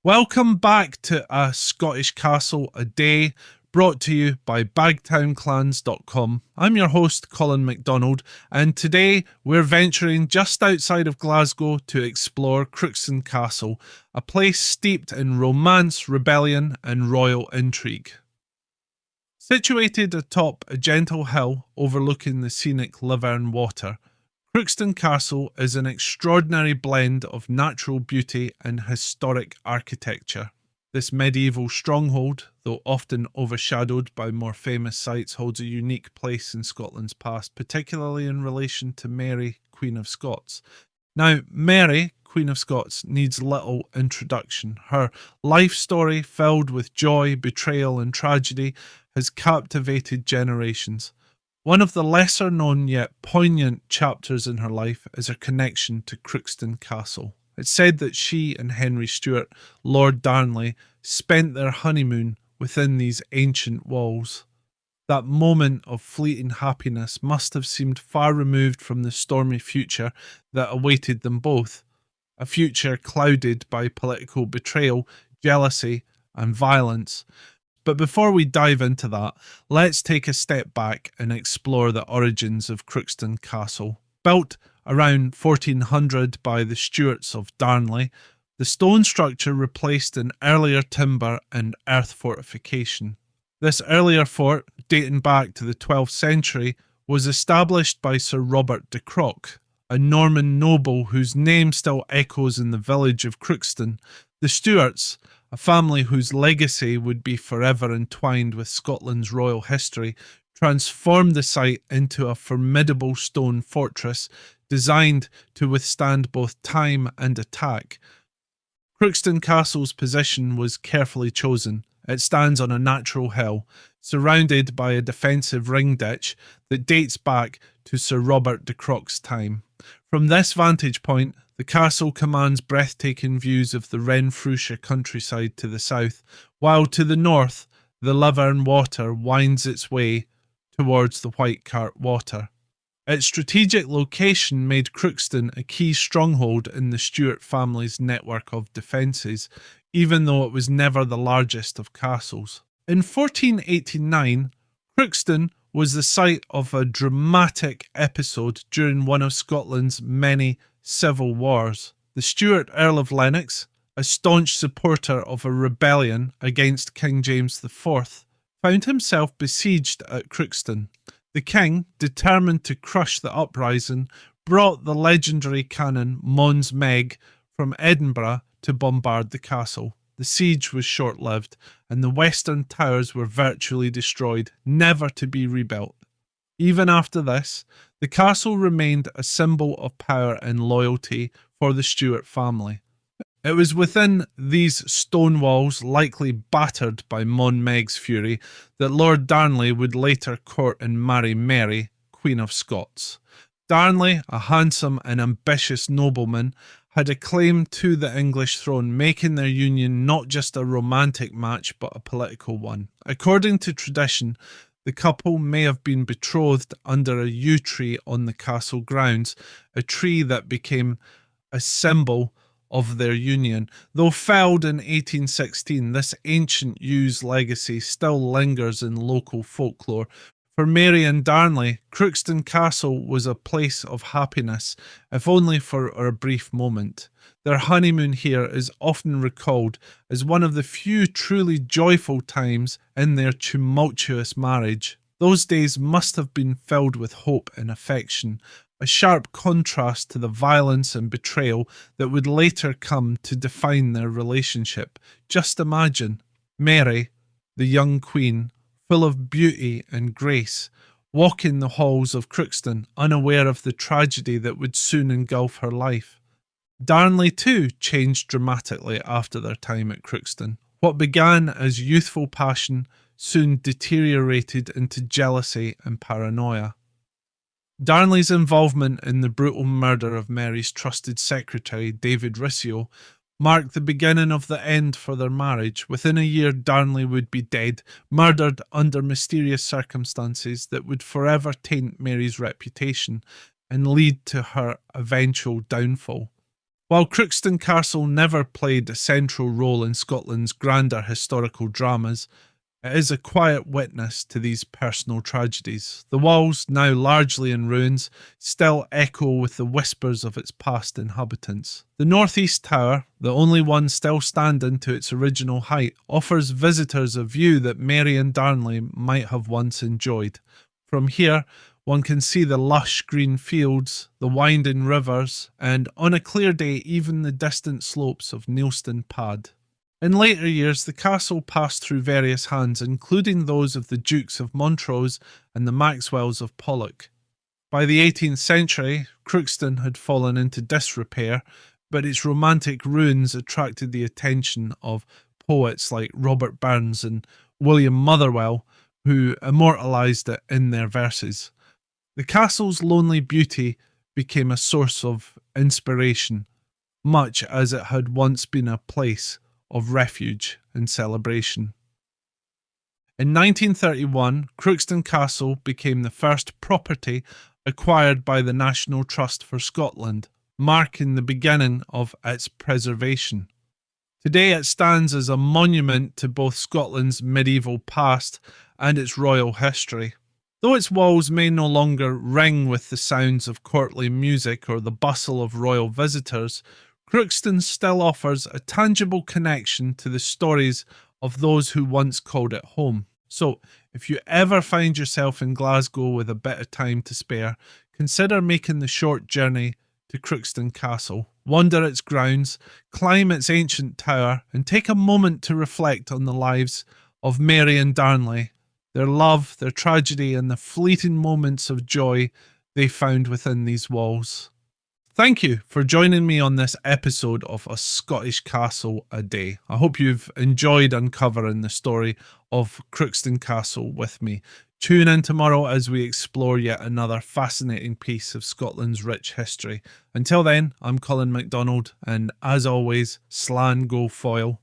Welcome back to A Scottish Castle a Day, brought to you by bagtownclans.com. I'm your host, Colin MacDonald, and today we're venturing just outside of Glasgow to explore Crookston Castle, a place steeped in romance, rebellion, and royal intrigue. Situated atop a gentle hill overlooking the scenic Livern Water, Crookston Castle is an extraordinary blend of natural beauty and historic architecture. This medieval stronghold, though often overshadowed by more famous sites, holds a unique place in Scotland's past, particularly in relation to Mary, Queen of Scots. Now, Mary, Queen of Scots, needs little introduction. Her life story, filled with joy, betrayal, and tragedy, has captivated generations. One of the lesser known yet poignant chapters in her life is her connection to Crookston Castle. It's said that she and Henry Stewart, Lord Darnley, spent their honeymoon within these ancient walls. That moment of fleeting happiness must have seemed far removed from the stormy future that awaited them both, a future clouded by political betrayal, jealousy, and violence. But before we dive into that, let's take a step back and explore the origins of Crookston Castle. Built around 1400 by the Stewarts of Darnley, the stone structure replaced an earlier timber and earth fortification. This earlier fort, dating back to the 12th century, was established by Sir Robert de Croc, a Norman noble whose name still echoes in the village of Crookston. The Stewarts, a family whose legacy would be forever entwined with Scotland's royal history, transformed the site into a formidable stone fortress designed to withstand both time and attack. Crookston Castle's position was carefully chosen. It stands on a natural hill, surrounded by a defensive ring ditch that dates back to Sir Robert de Croc's time. From this vantage point, the castle commands breathtaking views of the Renfrewshire countryside to the south, while to the north, the Livern Water winds its way towards the White Cart Water. Its strategic location made Crookston a key stronghold in the Stewart family's network of defences, even though it was never the largest of castles. In 1489, Crookston was the site of a dramatic episode during one of Scotland's many civil wars. The Stewart Earl of Lennox, a staunch supporter of a rebellion against King James IV, found himself besieged at Crookston. The king, determined to crush the uprising, brought the legendary cannon Mons Meg from Edinburgh to bombard the castle. The siege was short-lived, and the western towers were virtually destroyed, never to be rebuilt. Even after this, the castle remained a symbol of power and loyalty for the Stewart family. It was within these stone walls, likely battered by Mons Meg's fury, that Lord Darnley would later court and marry Mary, Queen of Scots. Darnley, a handsome and ambitious nobleman, had a claim to the English throne, making their union not just a romantic match but a political one. According to tradition, the couple may have been betrothed under a yew tree on the castle grounds, a tree that became a symbol of their union. Though felled in 1816, this ancient yew's legacy still lingers in local folklore. For Mary and Darnley, Crookston Castle was a place of happiness, if only for a brief moment. Their honeymoon here is often recalled as one of the few truly joyful times in their tumultuous marriage. Those days must have been filled with hope and affection, a sharp contrast to the violence and betrayal that would later come to define their relationship. Just imagine Mary, the young queen, full of beauty and grace, walking the halls of Crookston, unaware of the tragedy that would soon engulf her life. Darnley too changed dramatically after their time at Crookston. What began as youthful passion soon deteriorated into jealousy and paranoia. Darnley's involvement in the brutal murder of Mary's trusted secretary, David Rizzio, marked the beginning of the end for their marriage. Within a year, Darnley would be dead, murdered under mysterious circumstances that would forever taint Mary's reputation and lead to her eventual downfall. While Crookston Castle never played a central role in Scotland's grander historical dramas, it is a quiet witness to these personal tragedies. The walls, now largely in ruins, still echo with the whispers of its past inhabitants. The northeast tower, the only one still standing to its original height, offers visitors a view that Mary and Darnley might have once enjoyed. From here, one can see the lush green fields, the winding rivers, and on a clear day even the distant slopes of Neilston Pad. In later years, the castle passed through various hands, including those of the Dukes of Montrose and the Maxwells of Pollock. By the 18th century, Crookston had fallen into disrepair, but its romantic ruins attracted the attention of poets like Robert Burns and William Motherwell, who immortalised it in their verses. The castle's lonely beauty became a source of inspiration, much as it had once been a place of refuge and celebration. In 1931, Crookston Castle became the first property acquired by the National Trust for Scotland, marking the beginning of its preservation. Today it stands as a monument to both Scotland's medieval past and its royal history. Though its walls may no longer ring with the sounds of courtly music or the bustle of royal visitors, Crookston still offers a tangible connection to the stories of those who once called it home. So, if you ever find yourself in Glasgow with a bit of time to spare, consider making the short journey to Crookston Castle. Wander its grounds, climb its ancient tower, and take a moment to reflect on the lives of Mary and Darnley, their love, their tragedy, and the fleeting moments of joy they found within these walls. Thank you for joining me on this episode of A Scottish Castle a Day. I hope you've enjoyed uncovering the story of Crookston Castle with me. Tune in tomorrow as we explore yet another fascinating piece of Scotland's rich history. Until then, I'm Colin MacDonald, and as always, slan go foil.